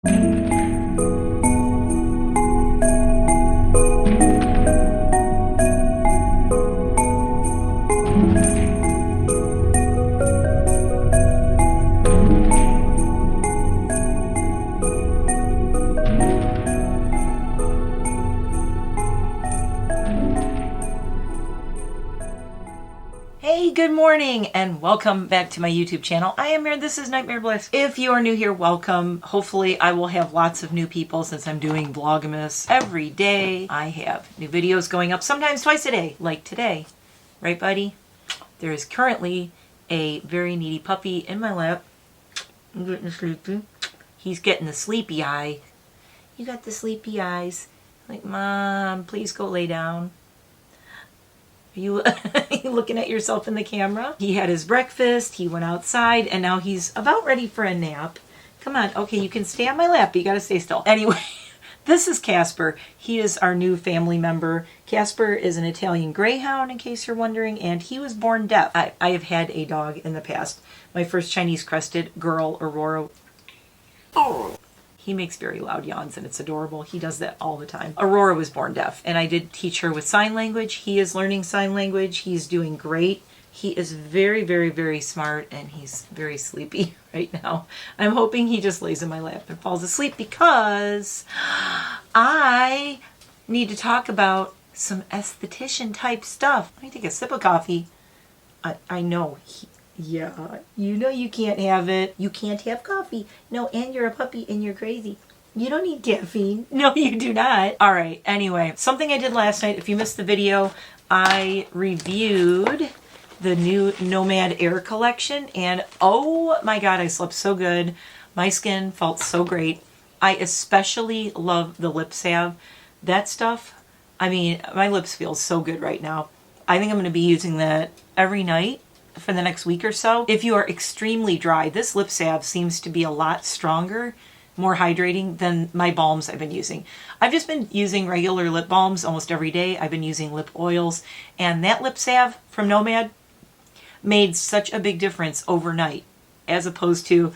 Hey, good morning and welcome back to my YouTube channel. I am here. This is NiteMare Bliss. If you are new here, welcome. Hopefully I will have lots of new people since I'm doing Vlogmas every day. I have new videos going up sometimes twice a day, like today. Right, buddy? There is currently a very needy puppy in my lap. I'm getting sleepy. He's getting the sleepy eye. You got the sleepy eyes. Like, Mom, please go lay down. Are you looking at yourself in the camera? He had his breakfast, he went outside, and now he's about ready for a nap. Come on, okay, you can stay on my lap, but you gotta stay still. Anyway, this is Casper. He is our new family member. Casper is an Italian Greyhound, in case you're wondering, and he was born deaf. I have had a dog in the past. My first Chinese crested girl, Aurora. Oh. He makes very loud yawns and it's adorable. He does that all the time. Aurora was born deaf and I did teach her with sign language. He is learning sign language. He's doing great. He is very, very, very smart and he's very sleepy right now. I'm hoping he just lays in my lap and falls asleep because I need to talk about some esthetician type stuff. Let me take a sip of coffee. I know. Yeah, you know you can't have it. You can't have coffee. No, and you're a puppy and you're crazy. You don't need caffeine. No, you do not. All right, anyway, something I did last night. If you missed the video, I reviewed the new Nomad Air collection and oh my God, I slept so good. My skin felt so great. I especially love the lip salve. That stuff, I mean, my lips feel so good right now. I think I'm going to be using that every night for the next week or so. If you are extremely dry, this lip salve seems to be a lot stronger, more hydrating than my balms I've been using. I've just been using regular lip balms almost every day. I've been using lip oils, and that lip salve from Nomad made such a big difference overnight, as opposed to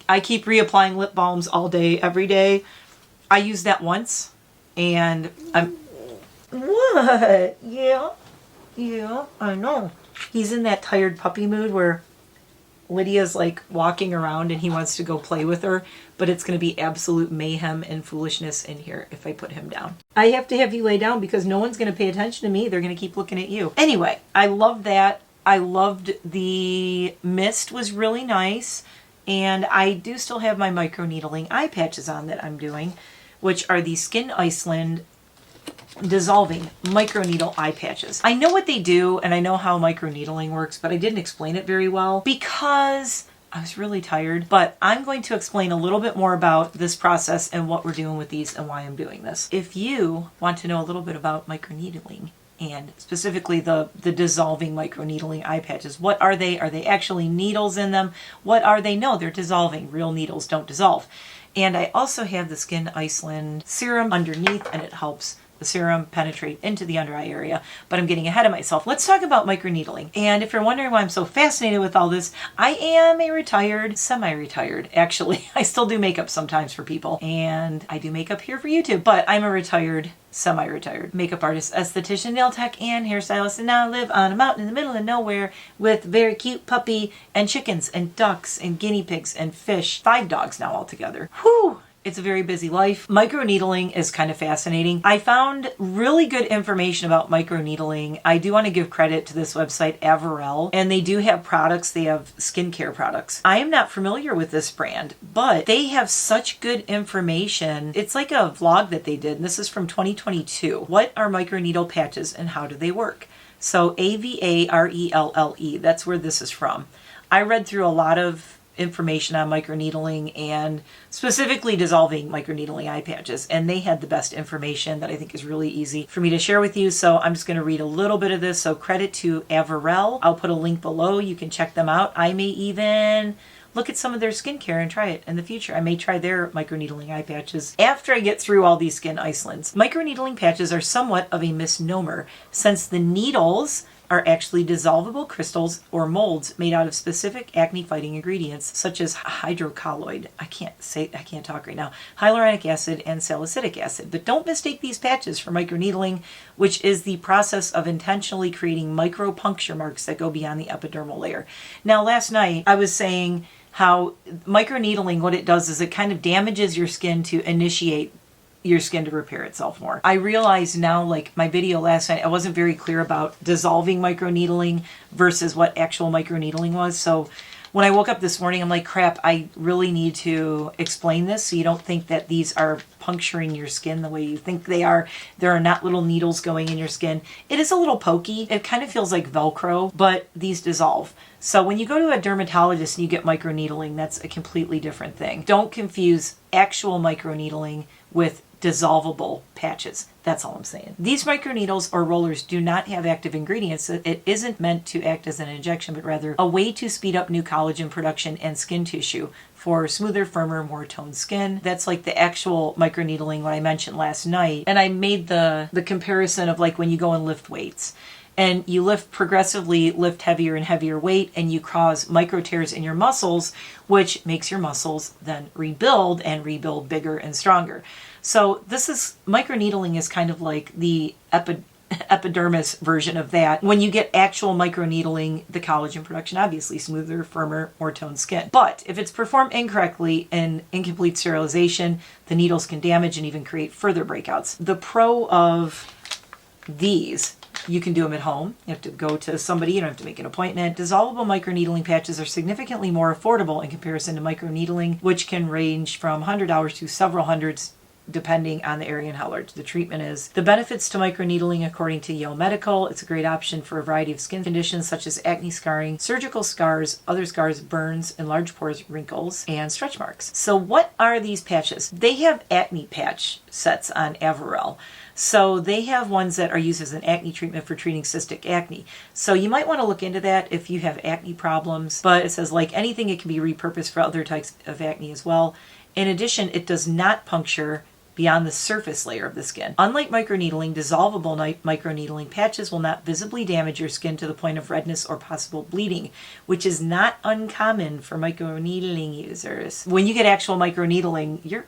I keep reapplying lip balms all day, every day. I used that once, and I'm... What? Yeah, I know. He's in that tired puppy mood where Lydia's like walking around and he wants to go play with her, but it's going to be absolute mayhem and foolishness in here if I put him down. I have to have you lay down because no one's going to pay attention to me. They're going to keep looking at you. Anyway, I loved that. I loved the mist, was really nice. And I do still have my microneedling eye patches on that I'm doing, which are the Skin Iceland dissolving microneedle eye patches. I know what they do and I know how microneedling works, but I didn't explain it very well because I was really tired. But I'm going to explain a little bit more about this process and what we're doing with these and why I'm doing this. If you want to know a little bit about microneedling and specifically the dissolving microneedling eye patches, what are they? Are they actually needles in them? What are they? No, they're dissolving. Real needles don't dissolve. And I also have the Skin Iceland serum underneath and it helps the serum penetrate into the under eye area, but I'm getting ahead of myself. Let's talk about microneedling. And if you're wondering why I'm so fascinated with all this, I am a retired, semi-retired, actually. I still do makeup sometimes for people, and I do makeup here for YouTube, but I'm a retired, semi-retired makeup artist, esthetician, nail tech, and hairstylist, and now I live on a mountain in the middle of nowhere with very cute puppy and chickens and ducks and guinea pigs and fish. 5 dogs now altogether. Whew! It's a very busy life. Microneedling is kind of fascinating. I found really good information about microneedling. I do want to give credit to this website, Averell, and they do have products. They have skincare products. I am not familiar with this brand, but they have such good information. It's like a vlog that they did, and this is from 2022. What are microneedle patches and how do they work? So Avarelle, that's where this is from. I read through a lot of information on microneedling and specifically dissolving microneedling eye patches, and they had the best information that I think is really easy for me to share with you. So I'm just going to read a little bit of this. So credit to Averell. I'll put a link below. You can check them out. I may even look at some of their skincare and try it in the future. I may try their microneedling eye patches after I get through all these Skin Icelands. Microneedling patches are somewhat of a misnomer since the needles are actually dissolvable crystals or molds made out of specific acne-fighting ingredients such as hydrocolloid, I can't talk right now, hyaluronic acid, and salicylic acid. But don't mistake these patches for microneedling, which is the process of intentionally creating micro puncture marks that go beyond the epidermal layer. Now, last night I was saying how microneedling, what it does is it kind of damages your skin to initiate your skin to repair itself more. I realize now, like my video last night, I wasn't very clear about dissolving microneedling versus what actual microneedling was. So when I woke up this morning, I'm like, crap, I really need to explain this so you don't think that these are puncturing your skin the way you think they are. There are not little needles going in your skin. It is a little pokey. It kind of feels like Velcro, but these dissolve. So when you go to a dermatologist and you get microneedling, that's a completely different thing. Don't confuse actual microneedling with dissolvable patches. That's all I'm saying. These microneedles or rollers do not have active ingredients. It isn't meant to act as an injection, but rather a way to speed up new collagen production and skin tissue for smoother, firmer, more toned skin. That's like the actual microneedling, what I mentioned last night. And I made the comparison of like when you go and lift weights. And you progressively lift heavier and heavier weight, and you cause micro tears in your muscles, which makes your muscles then rebuild and rebuild bigger and stronger. So microneedling is kind of like the epidermis version of that. When you get actual microneedling, the collagen production, obviously smoother, firmer, more toned skin. But if it's performed incorrectly and incomplete sterilization, the needles can damage and even create further breakouts. The pro of these, you can do them at home. You have to go to somebody. You don't have to make an appointment. Dissolvable microneedling patches are significantly more affordable in comparison to microneedling, which can range from $100 to several hundreds depending on the area and how large the treatment is. The benefits to microneedling, according to Yale Medical, it's a great option for a variety of skin conditions such as acne scarring, surgical scars, other scars, burns, enlarged pores, wrinkles, and stretch marks. So what are these patches? They have acne patch sets on Averell. So they have ones that are used as an acne treatment for treating cystic acne. So you might want to look into that if you have acne problems. But it says, like anything, it can be repurposed for other types of acne as well. In addition, it does not puncture beyond the surface layer of the skin. Unlike microneedling, dissolvable microneedling patches will not visibly damage your skin to the point of redness or possible bleeding, which is not uncommon for microneedling users. When you get actual microneedling, you're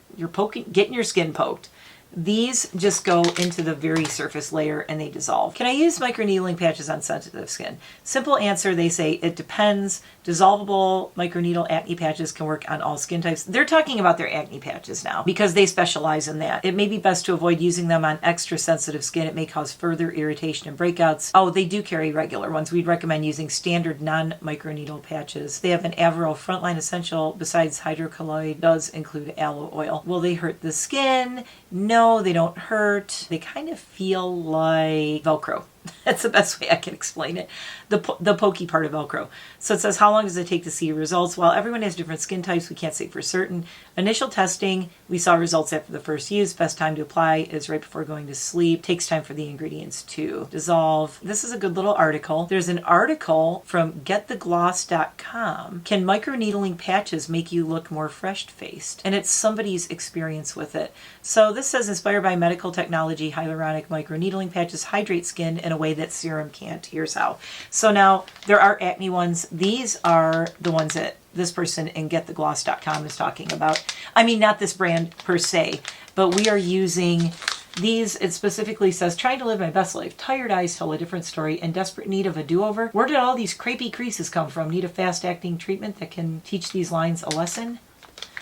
getting your skin poked. These just go into the very surface layer and they dissolve. Can I use microneedling patches on sensitive skin? Simple answer, they say it depends. Dissolvable microneedle acne patches can work on all skin types. They're talking about their acne patches now because they specialize in that. It may be best to avoid using them on extra sensitive skin. It may cause further irritation and breakouts. Oh, they do carry regular ones. We'd recommend using standard non-microneedle patches. They have an Averell Frontline Essential besides hydrocolloid does include aloe oil. Will they hurt the skin? No, they don't hurt. They kind of feel like Velcro. That's the best way I can explain it. The pokey part of Velcro. So it says, how long does it take to see results? Well, everyone has different skin types. We can't say for certain. Initial testing, we saw results after the first use. Best time to apply is right before going to sleep. Takes time for the ingredients to dissolve. This is a good little article. There's an article from getthegloss.com. Can microneedling patches make you look more fresh-faced? And it's somebody's experience with it. So this says, inspired by medical technology, hyaluronic microneedling patches hydrate skin in a way that serum can't. Here's how. So now there are acne ones. These are the ones that this person in getthegloss.com is talking about. I mean, not this brand per se, but we are using these. It specifically says, trying to live my best life. Tired eyes tell a different story. In desperate need of a do-over. Where did all these crepey creases come from? Need a fast-acting treatment that can teach these lines a lesson?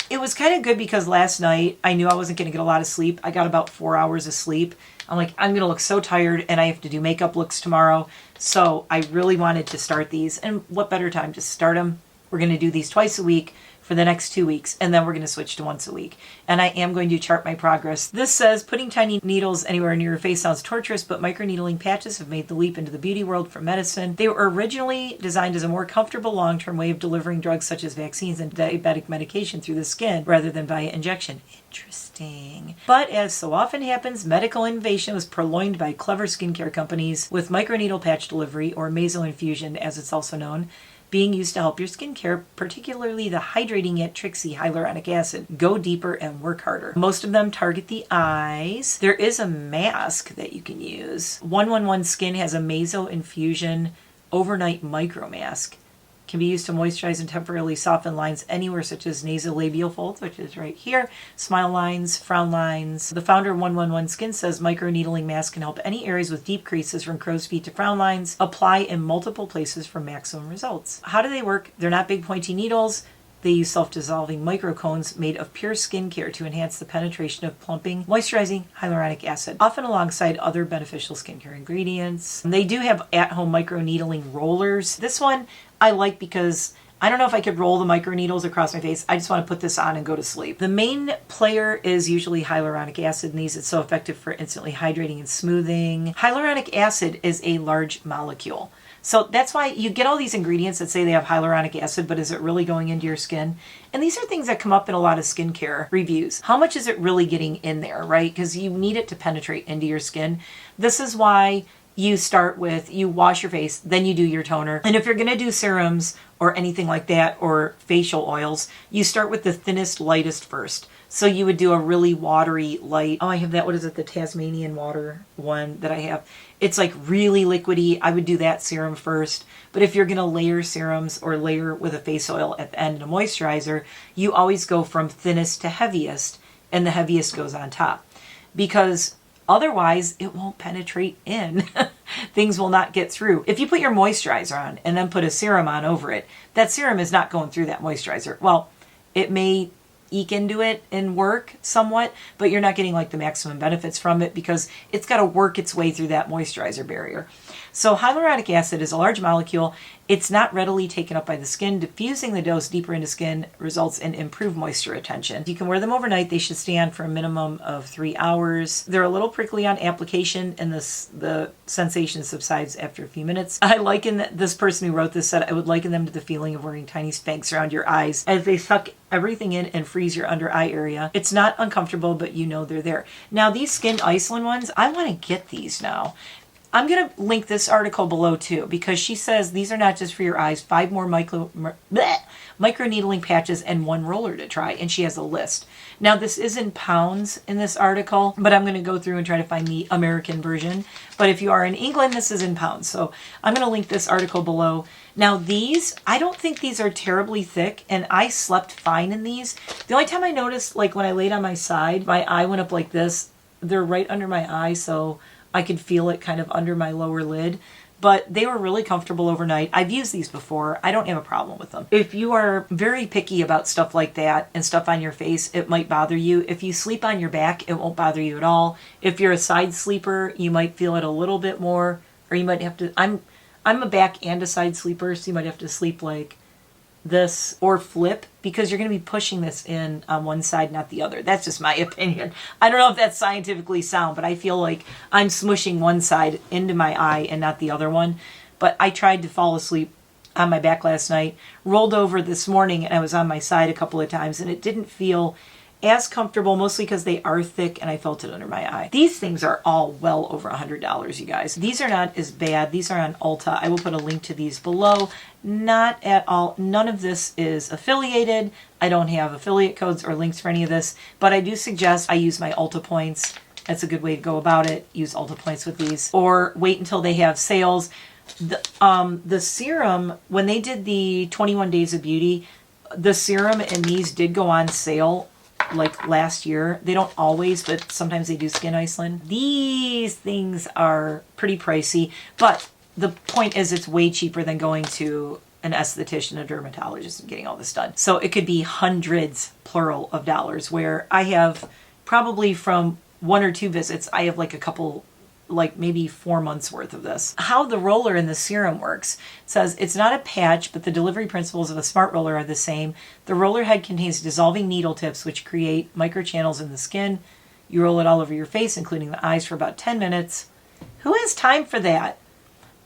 It was kind of good because last night I knew I wasn't going to get a lot of sleep. I got about 4 hours of sleep. I'm like, I'm going to look so tired and I have to do makeup looks tomorrow. So I really wanted to start these. And what better time to start them? We're going to do these twice a week for the next 2 weeks, and then we're going to switch to once a week. And I am going to chart my progress. This says, putting tiny needles anywhere near your face sounds torturous, but microneedling patches have made the leap into the beauty world for medicine. They were originally designed as a more comfortable long-term way of delivering drugs such as vaccines and diabetic medication through the skin rather than via injection. Interesting. But as so often happens, medical innovation was purloined by clever skincare companies with microneedle patch delivery, or mesoinfusion as it's also known. being used to help your skincare, particularly the hydrating yet tricksy hyaluronic acid, go deeper and work harder. Most of them target the eyes. There is a mask that you can use. 111 Skin has a Meso Infusion Overnight Micro Mask. Can be used to moisturize and temporarily soften lines anywhere, such as nasolabial folds, which is right here, smile lines, frown lines. The founder of 111 Skin says microneedling masks can help any areas with deep creases from crow's feet to frown lines. Apply in multiple places for maximum results. How do they work? They're not big pointy needles. They use self-dissolving microcones made of pure skincare to enhance the penetration of plumping, moisturizing hyaluronic acid, often alongside other beneficial skincare ingredients. They do have at-home microneedling rollers. This one I like because I don't know if I could roll the microneedles across my face. I just want to put this on and go to sleep. The main player is usually hyaluronic acid in these. It's so effective for instantly hydrating and smoothing. Hyaluronic acid is a large molecule. So that's why you get all these ingredients that say they have hyaluronic acid, but is it really going into your skin? And these are things that come up in a lot of skincare reviews. How much is it really getting in there, right? Because you need it to penetrate into your skin. This is why you start with, you wash your face, then you do your toner. And if you're going to do serums or anything like that, or facial oils, you start with the thinnest, lightest first. So you would do a really watery, light, oh, I have that, what is it, the Tasmanian water one that I have. It's like really liquidy. I would do that serum first. But if you're going to layer serums or layer with a face oil at the end and a moisturizer, you always go from thinnest to heaviest, and the heaviest goes on top. Because otherwise, it won't penetrate in. Things will not get through. If you put your moisturizer on and then put a serum on over it, that serum is not going through that moisturizer. Well, it may eke into it and work somewhat, but you're not getting like the maximum benefits from it because it's got to work its way through that moisturizer barrier. So hyaluronic acid is a large molecule. It's not readily taken up by the skin. Diffusing the dose deeper into skin results in improved moisture retention. You can wear them overnight. They should stay on for a minimum of 3 hours. They're a little prickly on application, and the sensation subsides after a few minutes. I liken this person who wrote this said, I would liken them to the feeling of wearing tiny Spanx around your eyes as they suck everything in and freeze your under eye area. It's not uncomfortable, but you know they're there. Now these Skin Iceland ones, I want to get these now. I'm going to link this article below too, because she says these are not just for your eyes, 5 more microneedling patches and 1 roller to try. And she has a list. Now this is in pounds in this article, but I'm going to go through and try to find the American version. But if you are in England, this is in pounds. So I'm going to link this article below. Now these, I don't think these are terribly thick, and I slept fine in these. The only time I noticed, like when I laid on my side, my eye went up like this. They're right under my eye, so I could feel it kind of under my lower lid, but they were really comfortable overnight. I've used these before. I don't have a problem with them. If you are very picky about stuff like that and stuff on your face, it might bother you. If you sleep on your back, it won't bother you at all. If you're a side sleeper, you might feel it a little bit more, or you might have to, I'm a back and a side sleeper, so you might have to sleep like this or flip, because you're going to be pushing this in on one side, not the other. That's just my opinion. I don't know if that's scientifically sound, but I feel like I'm smushing one side into my eye and not the other one. But I tried to fall asleep on my back last night, rolled over this morning, and I was on my side a couple of times, and it didn't feel as comfortable, mostly because they are thick and I felt it under my eye. These things are all well over $100, you guys. These are not as bad. These are on Ulta. I will put a link to these below. Not at all. None of this is affiliated. I don't have affiliate codes or links for any of this, but I do suggest I use my Ulta points. That's a good way to go about it. Use Ulta points with these, or wait until they have sales. The serum, when they did the 21 Days of Beauty, the serum and these did go on sale like last year. They don't always, but sometimes they do Skin Iceland. These things are pretty pricey, but the point is it's way cheaper than going to an esthetician, a dermatologist, and getting all this done. So it could be hundreds, plural, of dollars, where I have probably from 1 or 2 visits, I have like a couple, like maybe 4 months worth of this. How the roller in the serum works. It says it's not a patch, but the delivery principles of a smart roller are the same. The roller head contains dissolving needle tips which create microchannels in the skin. You roll it all over your face, including the eyes, for about 10 minutes. Who has time for that?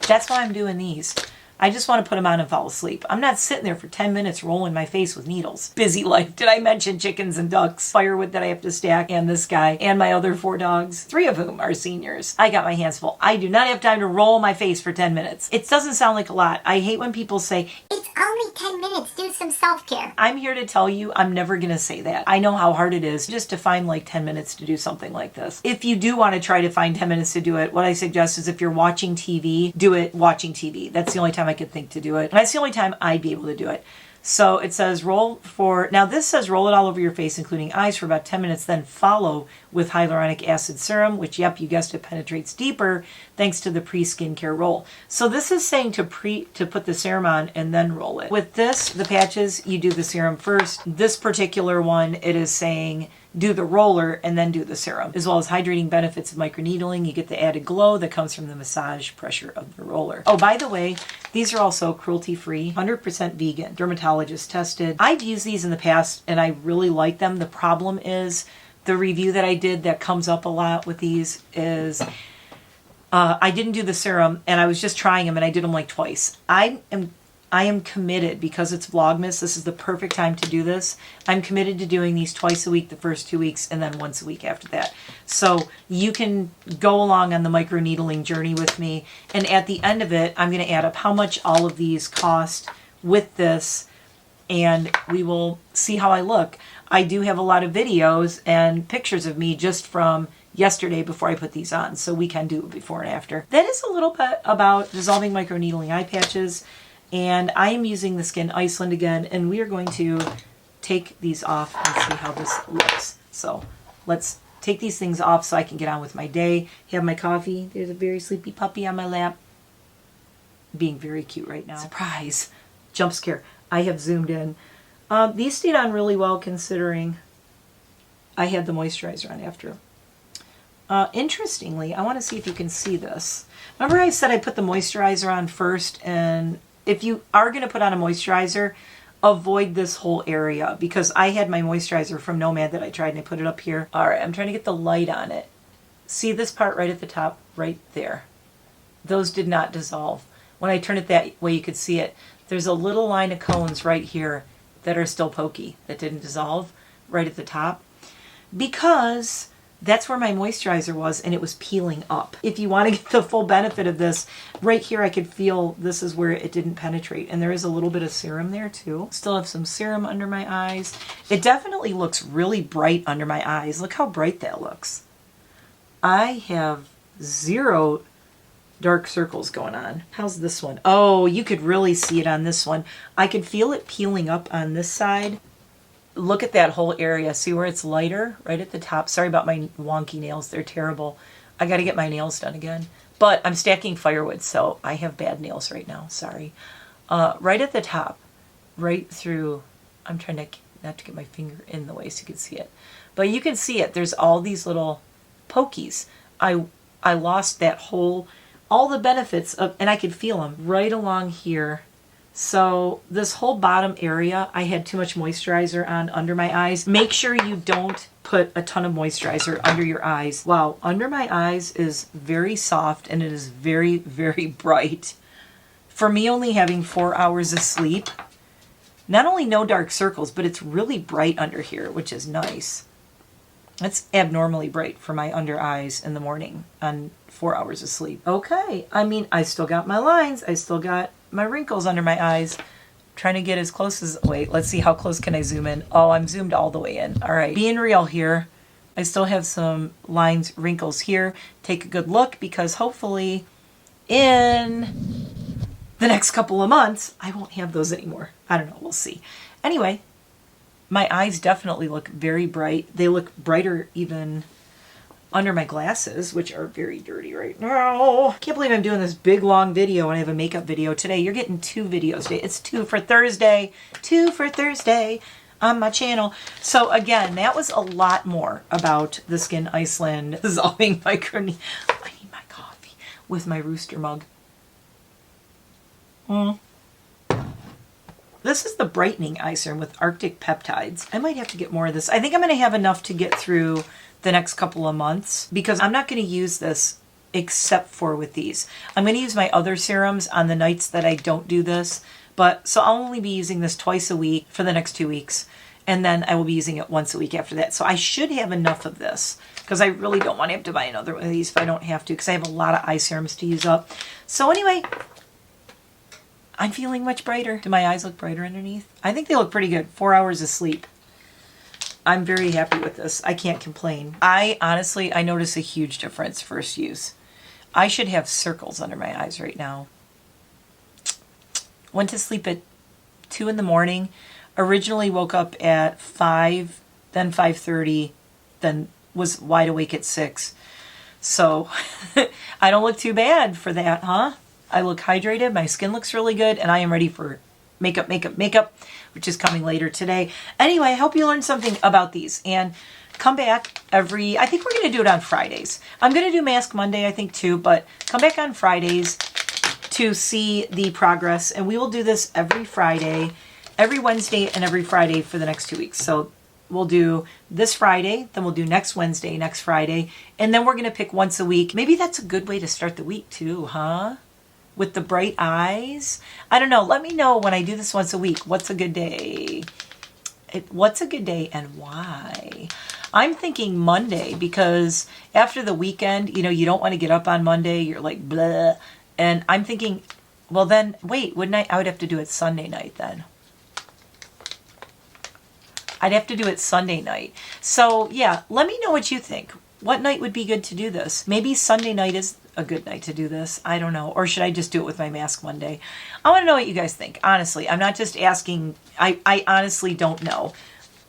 That's why I'm doing these. I just want to put them on and fall asleep. I'm not sitting there for 10 minutes rolling my face with needles. Busy life. Did I mention chickens and ducks, firewood that I have to stack, and this guy, and my other 4 dogs, 3 of whom are seniors. I got my hands full. I do not have time to roll my face for 10 minutes. It doesn't sound like a lot. I hate when people say, it's only 10 minutes, do some self-care. I'm here to tell you, I'm never going to say that. I know how hard it is just to find like 10 minutes to do something like this. If you do want to try to find 10 minutes to do it, what I suggest is if you're watching TV, do it watching TV. That's the only time I could think to do it. And that's the only time I'd be able to do it. So it says now this says roll it all over your face, including eyes, for about 10 minutes, then follow with hyaluronic acid serum, which, yep, you guessed it, penetrates deeper thanks to the pre-skincare roll. So this is saying to put the serum on and then roll it. With this, the patches, you do the serum first. This particular one, it is saying do the roller and then do the serum, as well as hydrating benefits of microneedling. You get the added glow that comes from the massage pressure of the roller. Oh, by the way, these are also cruelty-free, 100% vegan, dermatologist tested. I've used these in the past and I really like them. The problem is the review that I did that comes up a lot with these is I didn't do the serum and I was just trying them and I did them like twice. I am committed, because it's Vlogmas, this is the perfect time to do this. I'm committed to doing these twice a week the first 2 weeks and then once a week after that. So you can go along on the microneedling journey with me. And at the end of it, I'm going to add up how much all of these cost with this, and we will see how I look. I do have a lot of videos and pictures of me just from yesterday before I put these on, so we can do it before and after. That is a little bit about dissolving microneedling eye patches. And I am using the Skin Iceland again, and we are going to take these off and see how this looks. So let's take these things off so I can get on with my day, have my coffee. There's a very sleepy puppy on my lap, being very cute right now. Surprise! Jump scare. I have zoomed in. These stayed on really well considering I had the moisturizer on after. Interestingly, I want to see if you can see this. Remember I said I put the moisturizer on first, and if you are going to put on a moisturizer, avoid this whole area, because I had my moisturizer from Nomad that I tried and I put it up here. All right, I'm trying to get the light on it. See this part right at the top, right there? Those did not dissolve. When I turn it that way, you could see it. There's a little line of cones right here that are still pokey, that didn't dissolve, right at the top, because that's where my moisturizer was and it was peeling up. If you want to get the full benefit of this, right here I could feel this is where it didn't penetrate, and there is a little bit of serum there too. Still have some serum under my eyes. It definitely looks really bright under my eyes. Look how bright that looks. I have 0 dark circles going on. How's this one? Oh, you could really see it on this one. I could feel it peeling up on this side. Look at that whole area. See where it's lighter? Right at the top. Sorry about my wonky nails. They're terrible. I got to get my nails done again. But I'm stacking firewood, so I have bad nails right now. Sorry. Right at the top. Right through. I'm trying to not to get my finger in the way so you can see it. But you can see it. There's all these little pokies. I lost that whole, all the benefits of, and I could feel them right along here. So this whole bottom area, I had too much moisturizer on under my eyes. Make sure you don't put a ton of moisturizer under your eyes. Wow, under my eyes is very soft and it is very, very bright. For me, only having 4 hours of sleep, not only no dark circles, but it's really bright under here, which is nice. It's abnormally bright for my under eyes in the morning on 4 hours of sleep. Okay, I mean, I still got my lines. I still got my wrinkles under my eyes. Trying to get as close as, wait, let's see, how close can I zoom in? Oh, I'm zoomed all the way in. All right, being real here, I still have some lines, wrinkles here. Take a good look, because hopefully in the next couple of months, I won't have those anymore. I don't know, we'll see. Anyway, my eyes definitely look very bright. They look brighter even under my glasses, which are very dirty right now. Can't believe I'm doing this big long video and I have a makeup video today. You're getting 2 videos today. It's 2 for Thursday. 2 for Thursday on my channel. So again, that was a lot more about the Skin Iceland dissolving microneedling. I need my coffee with my rooster mug. This is the brightening eye serum with Arctic peptides. I might have to get more of this. I think I'm going to have enough to get through the next couple of months, because I'm not going to use this except for with these. I'm going to use my other serums on the nights that I don't do this, but so I'll only be using this twice a week for the next 2 weeks, and then I will be using it once a week after that. So I should have enough of this, because I really don't want to have to buy another one of these if I don't have to, because I have a lot of eye serums to use up. So anyway, I'm feeling much brighter. Do my eyes look brighter underneath? I think they look pretty good. 4 hours of sleep. I'm very happy with this. I can't complain. I notice a huge difference first use. I should have circles under my eyes right now. Went to sleep at 2 in the morning. Originally woke up at 5, then 5:30, then was wide awake at 6. So I don't look too bad for that, huh? I look hydrated, my skin looks really good, and I am ready for makeup, which is coming later today. Anyway, I hope you learned something about these, and come back I think we're going to do it on Fridays. I'm going to do Mask Monday, I think, too, but come back on Fridays to see the progress, and we will do this every Friday, every Wednesday, and every Friday for the next 2 weeks. So we'll do this Friday, then we'll do next Wednesday, next Friday, and then we're going to pick once a week. Maybe that's a good way to start the week, too, huh? With the bright eyes. I don't know. Let me know when I do this once a week. What's a good day? What's a good day and why? I'm thinking Monday, because after the weekend, you don't want to get up on Monday. You're like, blah. And I'm thinking, well then, wait, I would have to do it Sunday night then. I'd have to do it Sunday night. So yeah, let me know what you think. What night would be good to do this? Maybe Sunday night is a good night to do this. I don't know. Or should I just do it with my Mask Monday? I want to know what you guys think. Honestly, I'm not just asking. I honestly don't know.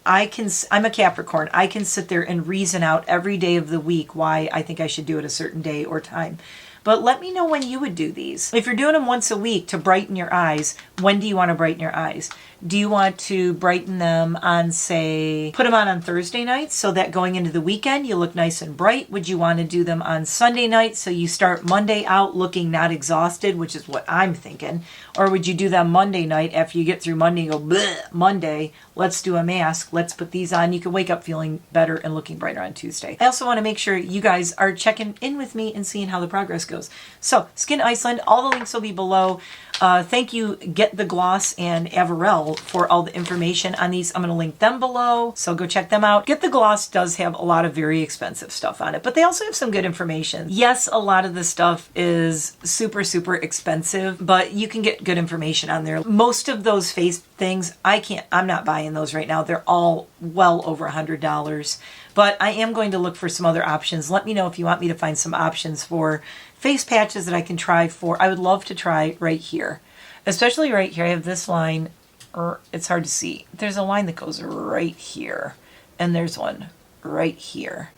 I'm a Capricorn. I can sit there and reason out every day of the week why I think I should do it a certain day or time. But let me know when you would do these. If you're doing them once a week to brighten your eyes, when do you want to brighten your eyes? Do you want to brighten them on, say, put them on Thursday nights so that going into the weekend you look nice and bright? Would you want to do them on Sunday night so you start Monday out looking not exhausted, which is what I'm thinking? Or would you do them Monday night after you get through Monday and go, bleh, Monday, let's do a mask, let's put these on. You can wake up feeling better and looking brighter on Tuesday. I also want to make sure you guys are checking in with me and seeing how the progress goes. So, Skin Iceland, all the links will be below. Thank you, Get the Gloss and Averell, for all the information on these. I'm going to link them below, so go check them out. Get the Gloss does have a lot of very expensive stuff on it, but they also have some good information. Yes, a lot of the stuff is super, super expensive, but you can get good information on there. Most of those face things, I'm not buying those right now. They're all well over $100. But I am going to look for some other options. Let me know if you want me to find some options for face patches that I can try for. I would love to try right here. Especially right here. I have this line, or it's hard to see. There's a line that goes right here. And there's one right here.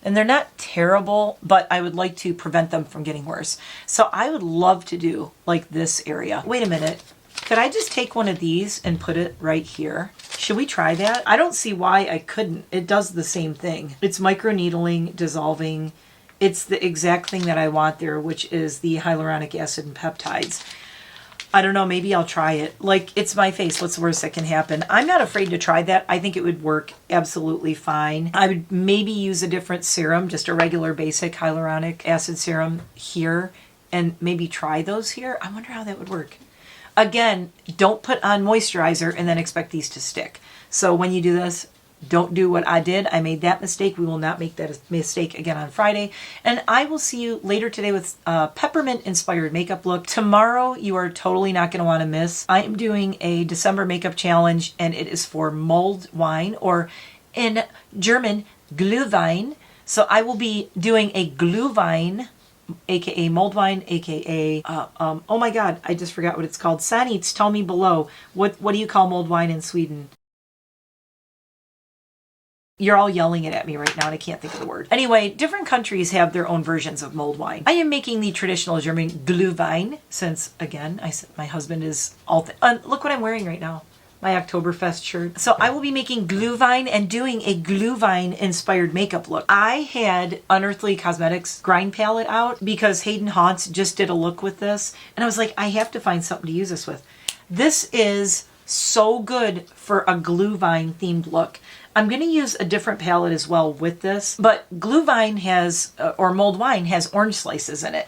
And they're not terrible, but I would like to prevent them from getting worse. So I would love to do like this area. Wait a minute. Could I just take one of these and put it right here? Should we try that? I don't see why I couldn't. It does the same thing. It's microneedling, dissolving. It's the exact thing that I want there, which is the hyaluronic acid and peptides. I don't know, maybe I'll try it. Like, it's my face. What's the worst that can happen? I'm not afraid to try that. I think it would work absolutely fine. I would maybe use a different serum, just a regular basic hyaluronic acid serum here, and maybe try those here. I wonder how that would work. Again, don't put on moisturizer and then expect these to stick. So when you do this, don't do what I did. I made that mistake. We will not make that mistake again on Friday. And I will see you later today with a peppermint-inspired makeup look. Tomorrow, you are totally not going to want to miss. I am doing a December makeup challenge, and it is for mulled wine, or in German, Glühwein. So I will be doing a Glühwein, aka mulled wine, aka oh my god, I just forgot what it's called. Sanitz, tell me below, what do you call mulled wine in Sweden? You're all yelling it at me right now and I can't think of the word. Anyway, different countries have their own versions of mulled wine. I am making the traditional German Glühwein, since again my husband is all look what I'm wearing right now, my Oktoberfest shirt. So I will be making Glühwein and doing a Glühwein inspired makeup look. I had Unearthly Cosmetics grind palette out because Hayden Haunts just did a look with this. And I was like, I have to find something to use this with. This is so good for a Glühwein themed look. I'm going to use a different palette as well with this, but Glühwein has, or mulled wine has orange slices in it.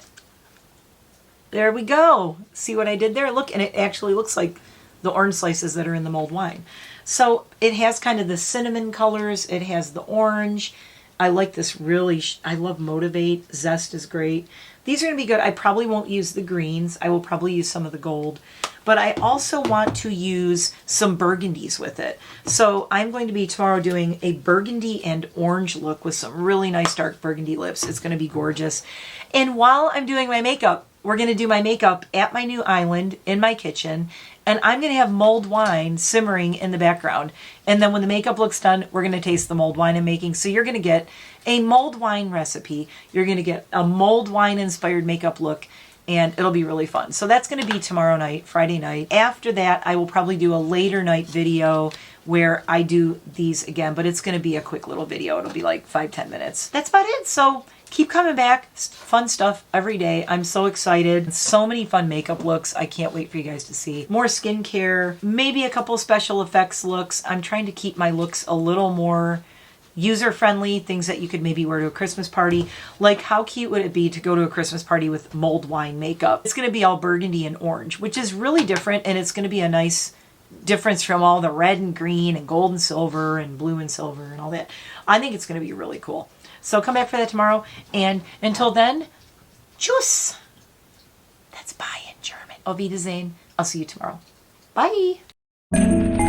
There we go. See what I did there? Look, and it actually looks like the orange slices that are in the mulled wine. So it has kind of the cinnamon colors. It has the orange. I like this really, I love Motivate. Zest is great. These are going to be good. I probably won't use the greens. I will probably use some of the gold. But I also want to use some burgundies with it. So I'm going to be tomorrow doing a burgundy and orange look with some really nice dark burgundy lips. It's going to be gorgeous. And while I'm doing my makeup, we're going to do my makeup at my new island in my kitchen. And I'm going to have mulled wine simmering in the background. And then when the makeup looks done, we're going to taste the mulled wine I'm making. So you're going to get a mulled wine recipe. You're going to get a mulled wine inspired makeup look. And it'll be really fun. So that's going to be tomorrow night, Friday night. After that, I will probably do a later night video where I do these again. But it's going to be a quick little video. It'll be like 5-10 minutes. That's about it. So keep coming back. Fun stuff every day. I'm so excited. So many fun makeup looks. I can't wait for you guys to see. More skincare. Maybe a couple special effects looks. I'm trying to keep my looks a little more user-friendly, things that you could maybe wear to a Christmas party. Like, how cute would it be to go to a Christmas party with mulled wine makeup? It's going to be all burgundy and orange, which is really different, and it's going to be a nice difference from all the red and green and gold and silver and blue and silver and all that. I think it's going to be really cool. So come back for that tomorrow, and until then, tschüss! That's bye in German. Auf Wiedersehen. I'll see you tomorrow. Bye!